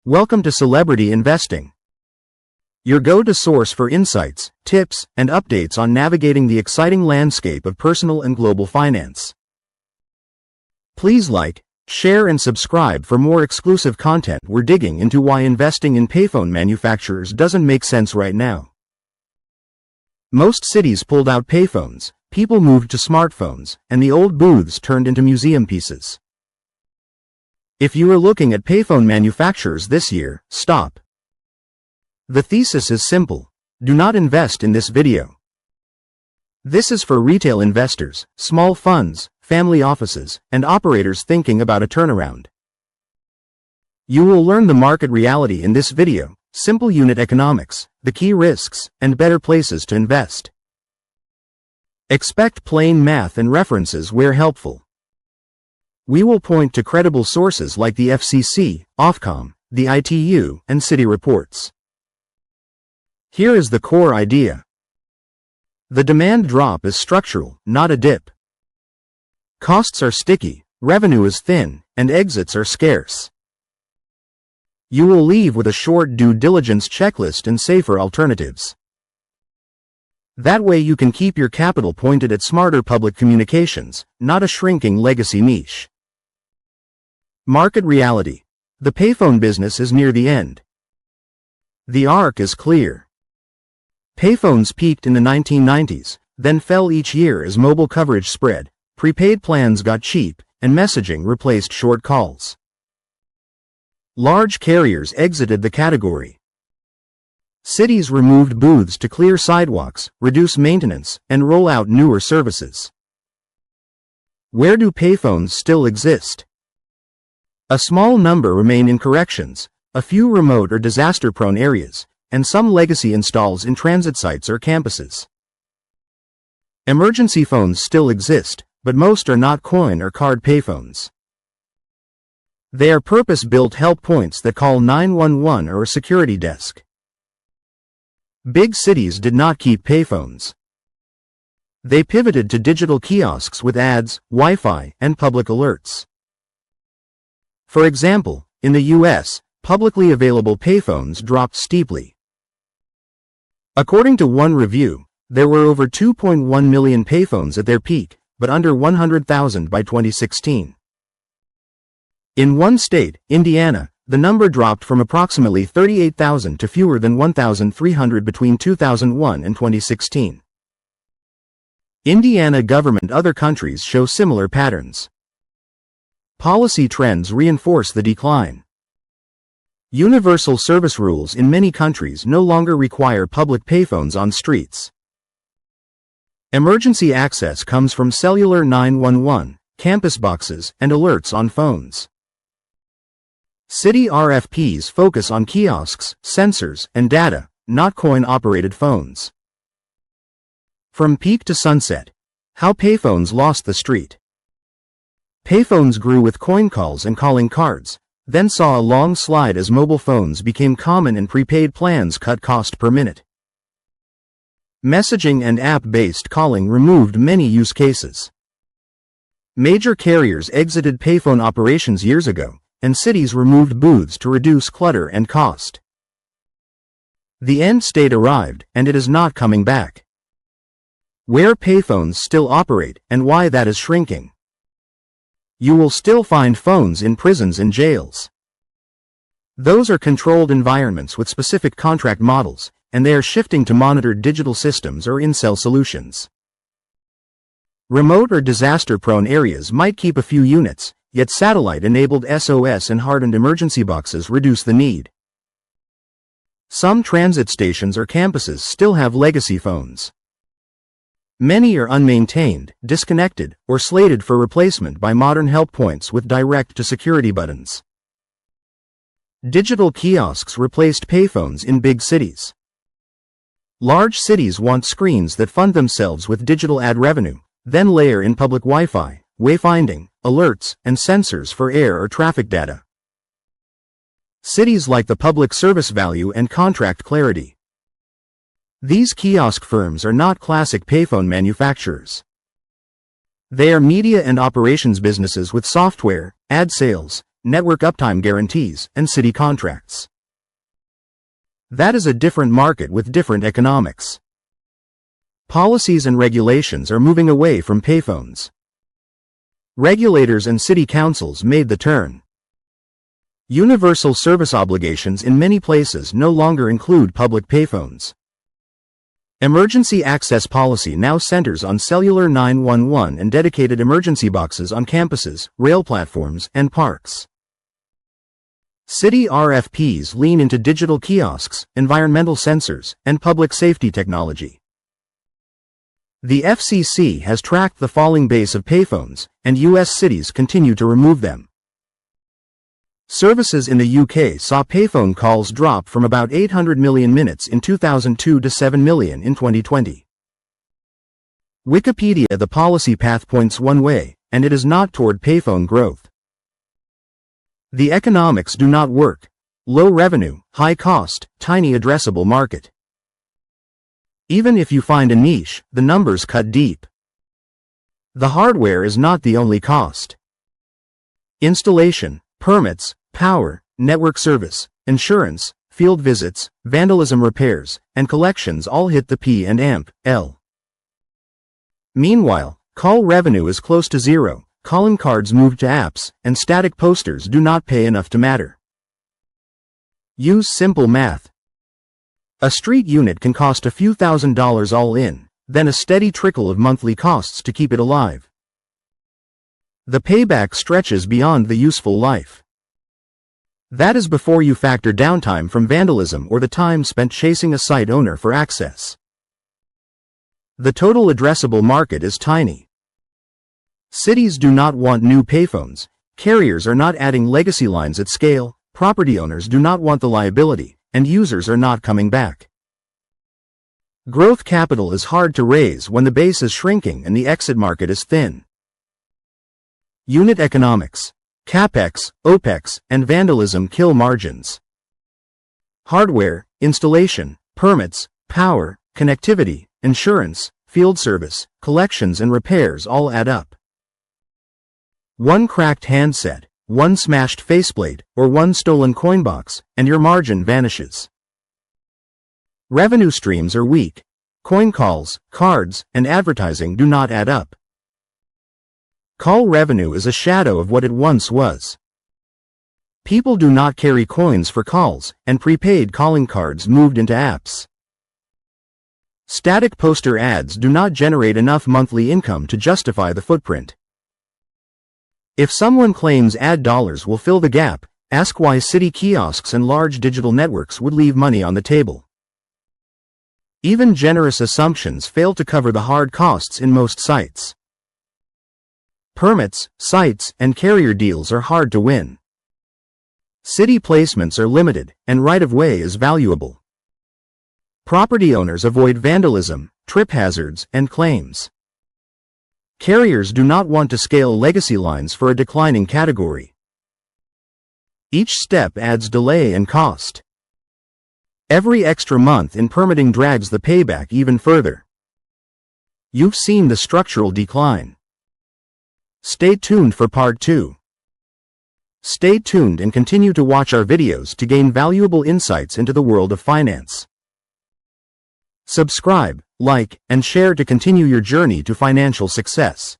Welcome to Celebrity Investing, your go-to source for insights, tips, and updates on navigating the exciting landscape of personal and global finance. Please like, share, and subscribe for more exclusive content. We're digging into why investing in payphone manufacturers doesn't make sense right now. Most cities pulled out payphones, people moved to smartphones, and the old booths turned into museum pieces. If you are looking at payphone manufacturers this year, stop. The thesis is simple. Do not invest in this video. This is for retail investors, small funds, family offices, and operators thinking about a turnaround. You will learn the market reality in this video, simple unit economics, the key risks, and better places to invest. Expect plain math and references where helpful. We will point to credible sources like the FCC, Ofcom, the ITU, and city reports. Here is the core idea. The demand drop is structural, not a dip. Costs are sticky, revenue is thin, and exits are scarce. You will leave with a short due diligence checklist and safer alternatives. That way you can keep your capital pointed at smarter public communications, not a shrinking legacy niche. Market reality. The payphone business is near the end. The arc is clear. Payphones peaked in the 1990s, then fell each year as mobile coverage spread, prepaid plans got cheap, and messaging replaced short calls. Large carriers exited the category. Cities removed booths to clear sidewalks, reduce maintenance, and roll out newer services. Where do payphones still exist? A small number remain in corrections, a few remote or disaster-prone areas, and some legacy installs in transit sites or campuses. Emergency phones still exist, but most are not coin or card payphones. They are purpose-built help points that call 911 or a security desk. Big cities did not keep payphones. They pivoted to digital kiosks with ads, Wi-Fi, and public alerts. For example, in the US, publicly available payphones dropped steeply. According to one review, there were over 2.1 million payphones at their peak, but under 100,000 by 2016. In one state, Indiana, the number dropped from approximately 38,000 to fewer than 1,300 between 2001 and 2016. Indiana government. Other countries show similar patterns. Policy trends reinforce the decline. Universal service rules in many countries no longer require public payphones on streets. Emergency access comes from cellular 911, campus boxes, and alerts on phones. City RFPs focus on kiosks, sensors, and data, not coin-operated phones. From peak to sunset. How payphones lost the street. Payphones grew with coin calls and calling cards, then saw a long slide as mobile phones became common and prepaid plans cut cost per minute. Messaging and app-based calling removed many use cases. Major carriers exited payphone operations years ago, and cities removed booths to reduce clutter and cost. The end state arrived, and it is not coming back. Where payphones still operate, and why that is shrinking. You will still find phones in prisons and jails. Those are controlled environments with specific contract models, and they are shifting to monitored digital systems or in-cell solutions. Remote or disaster-prone areas might keep a few units, yet satellite-enabled SOS and hardened emergency boxes reduce the need. Some transit stations or campuses still have legacy phones. Many are unmaintained, disconnected, or slated for replacement by modern help points with direct-to-security buttons. Digital kiosks replaced payphones in big cities. Large cities want screens that fund themselves with digital ad revenue, then layer in public Wi-Fi, wayfinding, alerts, and sensors for air or traffic data. Cities like the public service value and contract clarity. These kiosk firms are not classic payphone manufacturers. They are media and operations businesses with software, ad sales, network uptime guarantees, and city contracts. That is a different market with different economics. Policies and regulations are moving away from payphones. Regulators and city councils made the turn. Universal service obligations in many places no longer include public payphones. Emergency access policy now centers on cellular 911 and dedicated emergency boxes on campuses, rail platforms, and parks. City RFPs lean into digital kiosks, environmental sensors, and public safety technology. The FCC has tracked the falling base of payphones, and U.S. cities continue to remove them. Services in the UK saw payphone calls drop from about 800 million minutes in 2002 to 7 million in 2020. Wikipedia: the policy path points one way, and it is not toward payphone growth. The economics do not work. Low revenue, high cost, tiny addressable market. Even if you find a niche, the numbers cut deep. The hardware is not the only cost. Installation, permits, power, network service, insurance, field visits, vandalism, repairs, and collections all hit the P&L. Meanwhile, call revenue is close to zero, calling cards moved to apps, and static posters do not pay enough to matter. Use simple math. A street unit can cost a few $1,000s all in, then a steady trickle of monthly costs to keep it alive. The payback stretches beyond the useful life. That is before you factor downtime from vandalism or the time spent chasing a site owner for access. The total addressable market is tiny. Cities do not want new payphones, carriers are not adding legacy lines at scale, property owners do not want the liability, and users are not coming back. Growth capital is hard to raise when the base is shrinking and the exit market is thin. Unit economics. CapEx, OpEx, and vandalism kill margins. Hardware, installation, permits, power, connectivity, insurance, field service, collections and repairs all add up. One cracked handset, one smashed faceplate, or one stolen coinbox, and your margin vanishes. Revenue streams are weak. Coin calls, cards, and advertising do not add up. Call revenue is a shadow of what it once was. People do not carry coins for calls, and prepaid calling cards moved into apps. Static poster ads do not generate enough monthly income to justify the footprint. If someone claims ad dollars will fill the gap, ask why city kiosks and large digital networks would leave money on the table. Even generous assumptions fail to cover the hard costs in most sites. Permits, sites, and carrier deals are hard to win. City placements are limited, and right-of-way is valuable. Property owners avoid vandalism, trip hazards, and claims. Carriers do not want to scale legacy lines for a declining category. Each step adds delay and cost. Every extra month in permitting drags the payback even further. You've seen the structural decline. Stay tuned for part 2. Stay tuned and continue to watch our videos to gain valuable insights into the world of finance. Subscribe, like, and share to continue your journey to financial success.